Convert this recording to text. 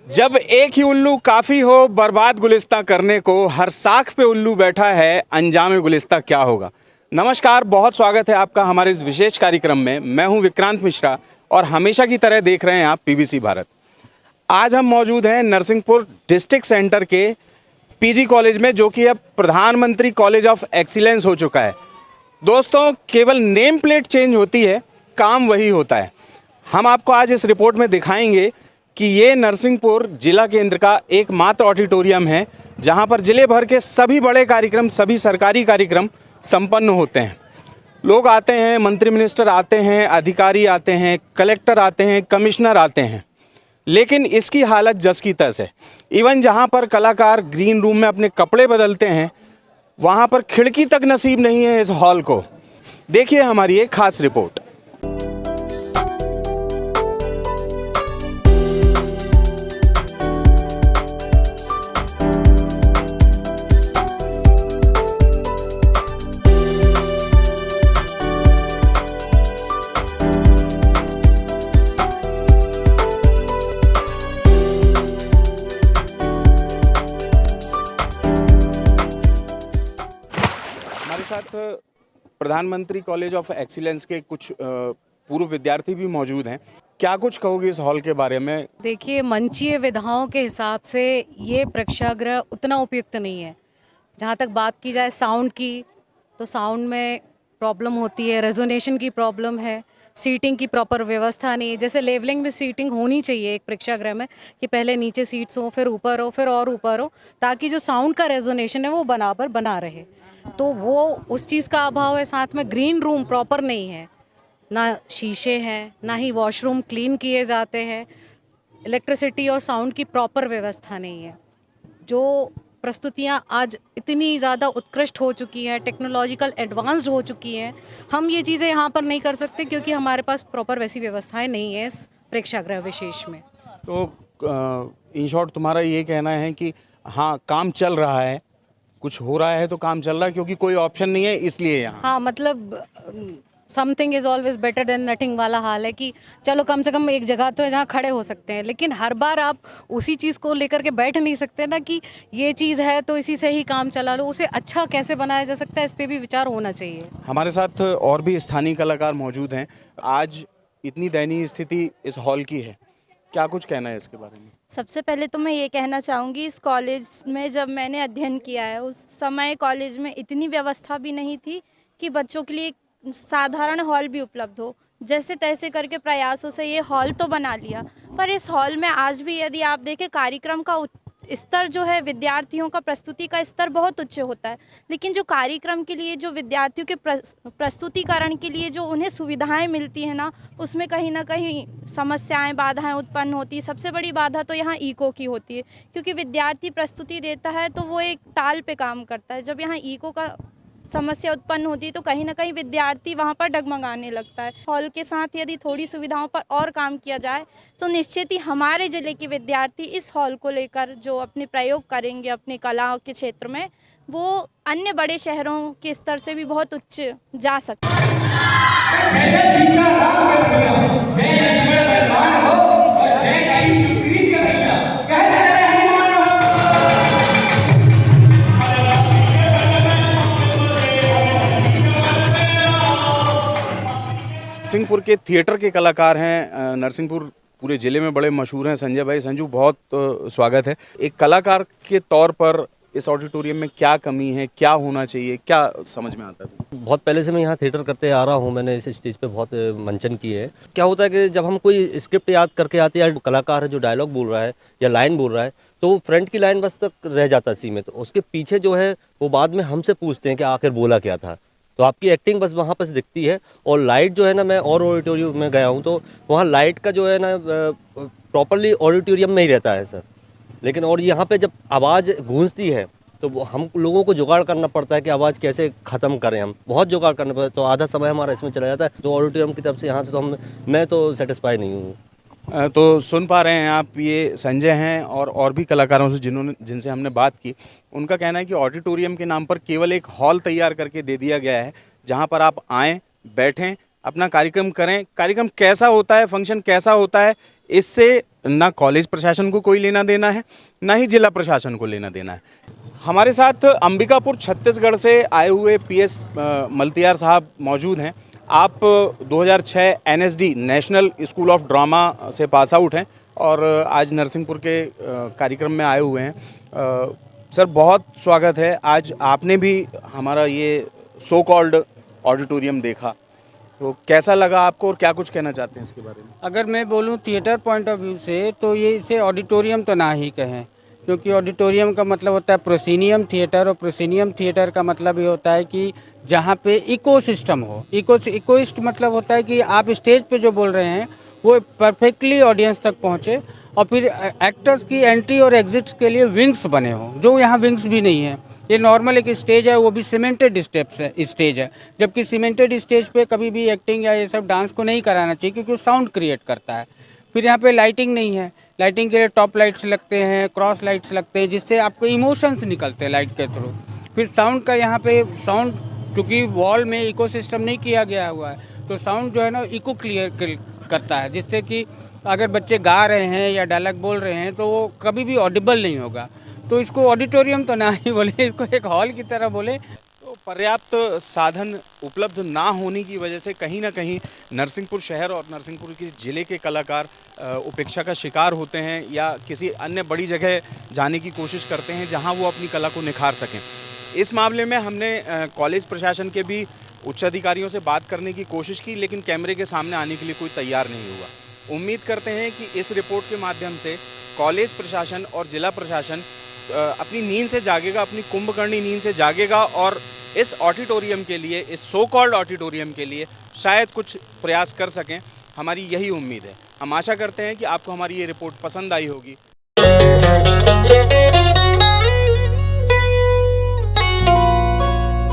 जब एक ही उल्लू काफ़ी हो बर्बाद गुलिस्ता करने को, हर साख पे उल्लू बैठा है, अंजाम गुलिस्ता क्या होगा। नमस्कार, बहुत स्वागत है आपका हमारे इस विशेष कार्यक्रम में। मैं हूं विक्रांत मिश्रा और हमेशा की तरह देख रहे हैं आप पीबीसी भारत। आज हम मौजूद हैं नरसिंहपुर डिस्ट्रिक्ट सेंटर के पीजी कॉलेज में, जो कि अब प्रधानमंत्री कॉलेज ऑफ एक्सीलेंस हो चुका है। दोस्तों, केवल नेम प्लेट चेंज होती है, काम वही होता है। हम आपको आज इस रिपोर्ट में दिखाएंगे कि ये नरसिंहपुर जिला केंद्र का एकमात्र ऑडिटोरियम है जहां पर जिले भर के सभी बड़े कार्यक्रम, सभी सरकारी कार्यक्रम संपन्न होते हैं। लोग आते हैं, मंत्री मिनिस्टर आते हैं, अधिकारी आते हैं, कलेक्टर आते हैं, कमिश्नर आते हैं, लेकिन इसकी हालत जस की तस है। इवन जहां पर कलाकार ग्रीन रूम में अपने कपड़े बदलते हैं, वहां पर खिड़की तक नसीब नहीं है इस हॉल को। देखिए हमारी एक खास रिपोर्ट। हमारे साथ प्रधानमंत्री कॉलेज ऑफ एक्सीलेंस के कुछ पूर्व विद्यार्थी भी मौजूद हैं। क्या कुछ कहोगे इस हॉल के बारे में? देखिए, मंचीय विधाओं के हिसाब से ये प्रेक्षागृह उतना उपयुक्त नहीं है। जहाँ तक बात की जाए साउंड की, तो साउंड में प्रॉब्लम होती है, रेजोनेशन की प्रॉब्लम है, सीटिंग की प्रॉपर व्यवस्था नहीं है। जैसे लेवलिंग में सीटिंग होनी चाहिए एक प्रेक्षागृह में, कि पहले नीचे सीट्स हो, फिर ऊपर हो, फिर और ऊपर हो, ताकि जो साउंड का रेजोनेशन है वो बराबर बना रहे। तो वो उस चीज़ का अभाव है। साथ में ग्रीन रूम प्रॉपर नहीं है, ना शीशे हैं, ना ही वॉशरूम क्लीन किए जाते हैं, इलेक्ट्रिसिटी और साउंड की प्रॉपर व्यवस्था नहीं है। जो प्रस्तुतियाँ आज इतनी ज़्यादा उत्कृष्ट हो चुकी हैं, टेक्नोलॉजिकल एडवांस्ड हो चुकी हैं, हम ये चीज़ें यहाँ पर नहीं कर सकते क्योंकि हमारे पास प्रॉपर वैसी व्यवस्थाएं नहीं है इस प्रेक्षागृह विशेष में। तो इन शॉर्ट तुम्हारा ये कहना है कि हाँ, काम चल रहा है, कुछ हो रहा है तो काम चल रहा है, क्योंकि कोई ऑप्शन नहीं है इसलिए यहाँ। हाँ, मतलब something is always better than nothing वाला हाल है कि चलो कम से कम एक जगह तो है जहाँ खड़े हो सकते हैं, लेकिन हर बार आप उसी चीज़ को लेकर के बैठ नहीं सकते ना कि ये चीज़ है तो इसी से ही काम चला लो। उसे अच्छा कैसे बनाया जा सकता है, इस पे भी विचार होना चाहिए। हमारे साथ और भी स्थानीय कलाकार मौजूद हैं। आज इतनी दयनीय स्थिति इस हॉल की है, क्या कुछ कहना है इसके बारे में? सबसे पहले तो मैं ये कहना चाहूँगी, इस कॉलेज में जब मैंने अध्ययन किया है उस समय कॉलेज में इतनी व्यवस्था भी नहीं थी कि बच्चों के लिए एक साधारण हॉल भी उपलब्ध हो। जैसे तैसे करके प्रयासों से ये हॉल तो बना लिया, पर इस हॉल में आज भी यदि आप देखें कार्यक्रम का स्तर जो है, विद्यार्थियों का प्रस्तुति का स्तर बहुत उच्च होता है, लेकिन जो कार्यक्रम के लिए, जो विद्यार्थियों के प्रस्तुतिकरण के लिए जो उन्हें सुविधाएं मिलती हैं ना, उसमें कहीं ना कहीं समस्याएं, बाधाएं उत्पन्न होती है। सबसे बड़ी बाधा तो यहाँ इको की होती है, क्योंकि विद्यार्थी प्रस्तुति देता है तो वो एक ताल पे काम करता है। जब यहाँ इको का समस्या उत्पन्न होती है तो कहीं ना कहीं विद्यार्थी वहाँ पर डगमगाने लगता है। हॉल के साथ यदि थोड़ी सुविधाओं पर और काम किया जाए तो निश्चित ही हमारे ज़िले के विद्यार्थी इस हॉल को लेकर जो अपने प्रयोग करेंगे अपनी कलाओं के क्षेत्र में, वो अन्य बड़े शहरों के स्तर से भी बहुत उच्च जा सकते हैं। नरसिंहपुर के थिएटर के कलाकार हैं। नरसिंहपुर पूरे ज़िले में बड़े मशहूर हैं। संजय भाई, संजू, बहुत स्वागत है। एक कलाकार के तौर पर इस ऑडिटोरियम में क्या कमी है, क्या होना चाहिए, क्या समझ में आता है? बहुत पहले से मैं यहाँ थिएटर करते आ रहा हूँ, मैंने इस स्टेज पे बहुत मंचन किए है। क्या होता है कि जब हम कोई स्क्रिप्ट याद करके आते हैं, या कलाकार है जो डायलॉग बोल रहा है या लाइन बोल रहा है, तो फ्रंट की लाइन बस तक रह जाता है सीमित। उसके पीछे जो है वो बाद में हमसे पूछते हैं कि आखिर बोला क्या था। तो आपकी एक्टिंग बस वहाँ पर दिखती है। और लाइट जो है ना, मैं और ऑडिटोरियम में गया हूँ तो वहाँ लाइट का जो है ना प्रॉपरली ऑडिटोरियम में ही रहता है सर। लेकिन और यहाँ पे जब आवाज़ गूंजती है तो हम लोगों को जुगाड़ करना पड़ता है कि आवाज़ कैसे ख़त्म करें। हम बहुत जुगाड़ करना पड़ता है, तो आधा समय हमारा इसमें चला जाता है। तो ऑडिटोरियम की तरफ से यहाँ से तो मैं तो सेटिस्फाई नहीं हूँ। तो सुन पा रहे हैं आप, ये संजय हैं और भी कलाकारों से जिनसे हमने बात की। उनका कहना है कि ऑडिटोरियम के नाम पर केवल एक हॉल तैयार करके दे दिया गया है, जहां पर आप आएँ, बैठें, अपना कार्यक्रम करें। कार्यक्रम कैसा होता है, फंक्शन कैसा होता है, इससे ना कॉलेज प्रशासन को कोई लेना देना है, ना ही जिला प्रशासन को लेना देना है। हमारे साथ अंबिकापुर छत्तीसगढ़ से आए हुए पीएस मल्तियार साहब मौजूद हैं। आप 2006 NSD national school of drama से पास आउट हैं और आज नरसिंहपुर के कार्यक्रम में आए हुए हैं। सर, बहुत स्वागत है। आज आपने भी हमारा ये सो कॉल्ड ऑडिटोरियम देखा, तो कैसा लगा आपको और क्या कुछ कहना चाहते हैं इसके बारे में? अगर मैं बोलूं थिएटर पॉइंट ऑफ व्यू से, तो ये इसे ऑडिटोरियम तो ना ही कहें, क्योंकि ऑडिटोरियम का मतलब होता है प्रोसीनियम थिएटर, और प्रोसीनियम थिएटर का मतलब ये होता है कि जहाँ पे इकोसिस्टम हो। इकोइस्ट मतलब होता है कि आप स्टेज पे जो बोल रहे हैं वो परफेक्टली ऑडियंस तक पहुँचे, और फिर एक्टर्स की एंट्री और एग्जिट के लिए विंग्स बने हों, जो यहाँ विंग्स भी नहीं है। ये नॉर्मल एक स्टेज है, वो भी सीमेंटेड स्टेज है, जबकि सीमेंटेड स्टेज पे कभी भी एक्टिंग या ये सब डांस को नहीं कराना चाहिए, क्योंकि वो साउंड क्रिएट करता है। फिर यहाँ पे लाइटिंग नहीं है, लाइटिंग के लिए टॉप लाइट्स लगते हैं, क्रॉस लाइट्स लगते हैं, जिससे आपको इमोशंस निकलते हैं लाइट के थ्रू। फिर साउंड का यहाँ पे साउंड, चूँकि वॉल में इकोसिस्टम नहीं किया गया हुआ है, तो साउंड जो है ना इको क्लियर करता है, जिससे कि अगर बच्चे गा रहे हैं या डायलॉग बोल रहे हैं तो वो कभी भी ऑडिबल नहीं होगा। तो इसको ऑडिटोरियम तो ना ही बोले, इसको एक हॉल की तरह बोले। तो पर्याप्त साधन उपलब्ध ना होने की वजह से कहीं ना कहीं नरसिंहपुर शहर और नरसिंहपुर के ज़िले के कलाकार उपेक्षा का शिकार होते हैं या किसी अन्य बड़ी जगह जाने की कोशिश करते हैं जहां वो अपनी कला को निखार सकें। इस मामले में हमने कॉलेज प्रशासन के भी उच्च अधिकारियों से बात करने की कोशिश की, लेकिन कैमरे के सामने आने के लिए कोई तैयार नहीं हुआ। उम्मीद करते हैं कि इस रिपोर्ट के माध्यम से कॉलेज प्रशासन और जिला प्रशासन अपनी नींद से जागेगा, अपनी कुंभकर्णी नींद से जागेगा और इस ऑडिटोरियम के लिए, इस सो कॉल्ड ऑडिटोरियम के लिए शायद कुछ प्रयास कर सकें। हमारी यही उम्मीद है। हम आशा करते हैं कि आपको हमारी ये रिपोर्ट पसंद आई होगी।